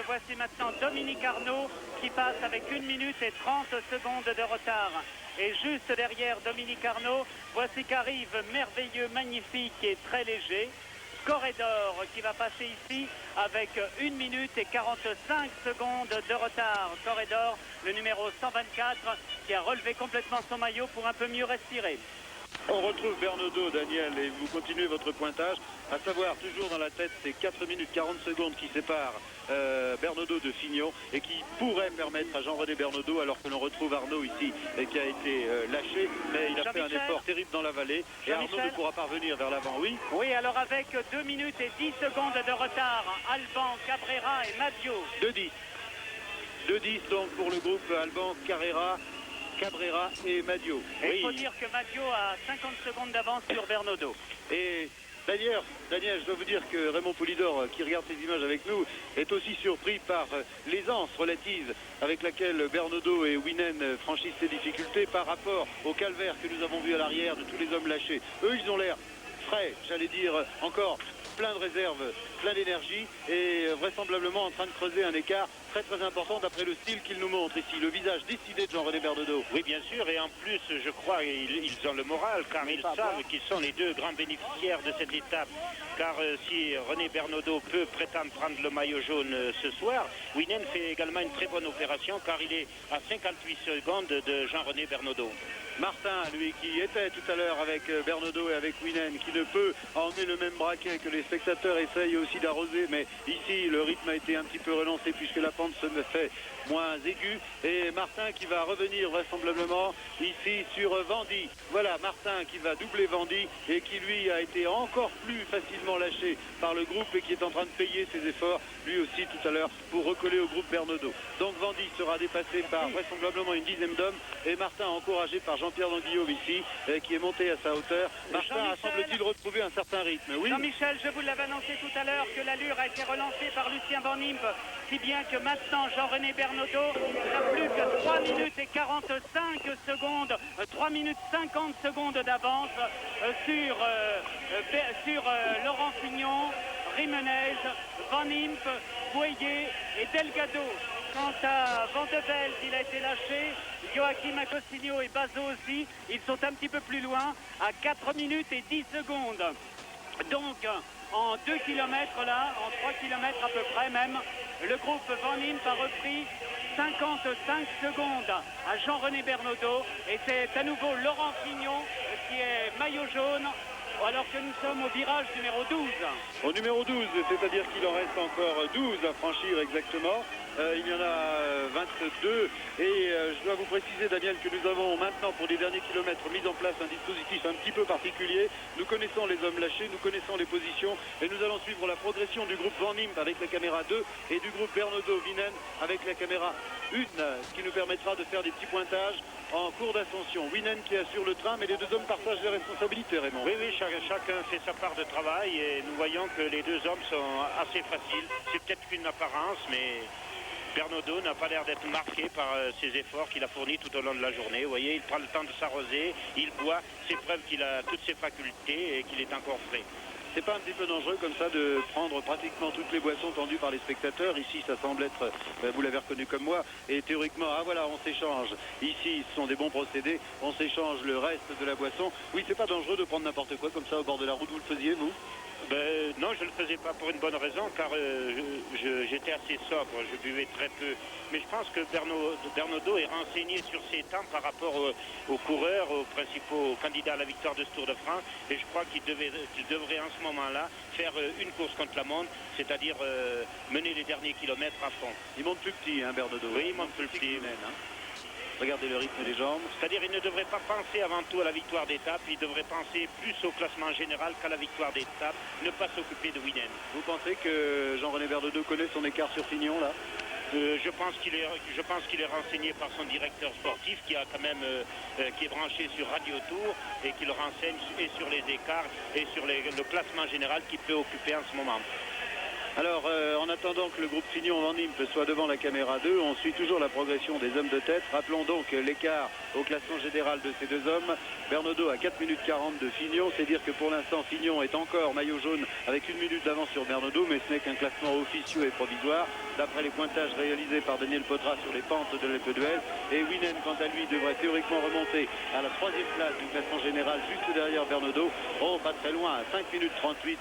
voici maintenant Dominique Arnaud qui passe avec 1 minute et 30 secondes de retard. Et juste derrière Dominique Arnaud, voici qu'arrive merveilleux, magnifique et très léger Corridor qui va passer ici avec 1 minute et 45 secondes de retard. Corridor, le numéro 124, qui a relevé complètement son maillot pour un peu mieux respirer. On retrouve Bernaudot, Daniel, et vous continuez votre pointage, à savoir toujours dans la tête ces 4 minutes 40 secondes qui séparent Bernaudot de Fignon et qui pourraient permettre à Jean-René Bernaudot, alors que l'on retrouve Arnaud ici et qui a été lâché, mais il a fait un effort terrible dans la vallée et Arnaud ne pourra pas revenir vers l'avant, oui. Oui, alors avec 2 minutes et 10 secondes de retard, Alban, Cabrera et Madio. 2-10. 2-10 donc pour le groupe Alban, Cabrera et Madio. Et il faut dire que Madio a 50 secondes d'avance sur Bernaudot. Et d'ailleurs, Daniel, je dois vous dire que Raymond Poulidor, qui regarde ces images avec nous, est aussi surpris par l'aisance relative avec laquelle Bernaudot et Winen franchissent ces difficultés par rapport au calvaire que nous avons vu à l'arrière de tous les hommes lâchés. Eux, ils ont l'air frais, j'allais dire, encore plein de réserves, plein d'énergie et vraisemblablement en train de creuser un écart très très important d'après le style qu'il nous montre ici, le visage décidé de Jean-René Bernaudot. Oui, bien sûr, et en plus, je crois ils ont le moral, car ils savent qu'ils sont les deux grands bénéficiaires de cette étape. Car si René Bernaudot peut prétendre prendre le maillot jaune ce soir, Winen fait également une très bonne opération, car il est à 58 secondes de Jean-René Bernaudot. Martin, lui, qui était tout à l'heure avec Bernaudot et avec Winen, qui ne peut emmener le même braquet que les spectateurs essayent aussi d'arroser, mais ici le rythme a été un petit peu relancé puisque la pente se me fait moins aiguë, et Martin qui va revenir vraisemblablement ici sur Vendy. Voilà, Martin qui va doubler Vendy et qui lui a été encore plus facilement lâché par le groupe et qui est en train de payer ses efforts lui aussi tout à l'heure pour recoller au groupe Bernaudot. Donc Vendy sera dépassé par vraisemblablement une dizaine d'hommes et Martin encouragé par Jean-Pierre Danguillaume ici qui est monté à sa hauteur. Martin a semble-t-il retrouvé un certain rythme. Oui. Jean-Michel, je vous l'avais annoncé tout à l'heure que l'allure a été relancée par Lucien Van Impe, si bien que maintenant Jean-René Bernaudot n'a plus que 3 minutes et 45 secondes, 3 minutes 50 secondes d'avance sur Laurent Fignon, Rimenez, Van Impe, Boyer et Delgado. Quant à Van de Velde, il a été lâché. Joachim Agostinho et Bazo aussi, ils sont un petit peu plus loin, à 4 minutes et 10 secondes. Donc, en 2 km là, en 3 km à peu près même, le groupe Van Impe a repris 55 secondes à Jean-René Bernaudot. Et c'est à nouveau Laurent Fignon qui est maillot jaune, alors que nous sommes au virage numéro 12. Au numéro 12, c'est-à-dire qu'il en reste encore 12 à franchir exactement. Il y en a 22 et je dois vous préciser, Daniel, que nous avons maintenant pour les derniers kilomètres mis en place un dispositif un petit peu particulier. Nous connaissons les hommes lâchés, nous connaissons les positions et nous allons suivre la progression du groupe Van Impe avec la caméra 2 et du groupe Bernaudot-Winen avec la caméra 1, ce qui nous permettra de faire des petits pointages en cours d'ascension. Winen qui assure le train, mais les deux hommes partagent les responsabilités, Raymond. Oui, chacun fait sa part de travail et nous voyons que les deux hommes sont assez faciles. C'est peut-être qu'une apparence, mais Bernaudot n'a pas l'air d'être marqué par ses efforts qu'il a fournis tout au long de la journée. Vous voyez, il prend le temps de s'arroser, il boit, c'est preuve qu'il a toutes ses facultés et qu'il est encore frais. C'est pas un petit peu dangereux comme ça de prendre pratiquement toutes les boissons tendues par les spectateurs? Ici, ça semble être, vous l'avez reconnu comme moi, et théoriquement, ah voilà, on s'échange. Ici, ce sont des bons procédés, on s'échange le reste de la boisson. Oui, c'est pas dangereux de prendre n'importe quoi comme ça au bord de la route, vous le faisiez, vous? Non, je ne le faisais pas pour une bonne raison, car j'étais assez sobre, je buvais très peu. Mais je pense que Bernaudot est renseigné sur ses temps par rapport aux coureurs, aux principaux candidats à la victoire de ce Tour de France. Et je crois qu'il devrait en ce moment-là faire une course contre la montre, c'est-à-dire mener les derniers kilomètres à fond. Il monte plus petit, hein, Bernaudot? Oui, il monte plus petit. Regardez le rythme des jambes. C'est-à-dire il ne devrait pas penser avant tout à la victoire d'étape, il devrait penser plus au classement général qu'à la victoire d'étape, ne pas s'occuper de Winen. Vous pensez que Jean-René Bernaudot connaît son écart sur Fignon, là? Je pense qu'il est renseigné par son directeur sportif qui a quand même qui est branché sur Radio Tour et qui le renseigne et sur les écarts et sur le classement général qu'il peut occuper en ce moment. Alors, en attendant que le groupe Fignon Van Impe soit devant la caméra 2, on suit toujours la progression des hommes de tête. Rappelons donc l'écart au classement général de ces deux hommes. Bernaudot à 4 minutes 40 de Fignon, c'est dire que pour l'instant Fignon est encore maillot jaune avec 1 minute d'avance sur Bernaudot, mais ce n'est qu'un classement officieux et provisoire. d'après les pointages réalisés par Daniel Podra sur les pentes de l'Alpe d'Huez. Et Winen, quant à lui, devrait théoriquement remonter à la 3e place du classement général, juste derrière Bernaudot. Oh, pas très loin, à 5 minutes 38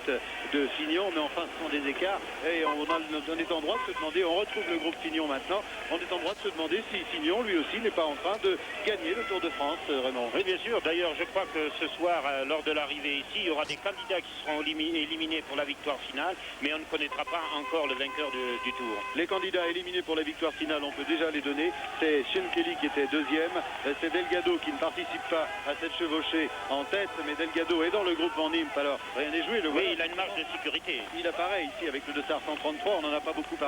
de Fignon, mais enfin, ce sont des écarts. Et on est en droit de se demander, on retrouve le groupe Fignon maintenant, on est en droit de se demander si Fignon, lui aussi, n'est pas en train de gagner le Tour de France, Raymond. Oui, bien sûr. D'ailleurs, je crois que ce soir, lors de l'arrivée ici, il y aura des candidats qui seront éliminés pour la victoire finale, mais on ne connaîtra pas encore le vainqueur du Tour. Les candidats éliminés pour la victoire finale, on peut déjà les donner. C'est Sean Kelly qui était deuxième, c'est Delgado qui ne participe pas à cette chevauchée en tête, mais Delgado est dans le groupe Van Impe, alors rien n'est joué. Oui, il a une marge de sécurité. Il apparaît ici avec le Dossard 133, on n'en a pas beaucoup parlé.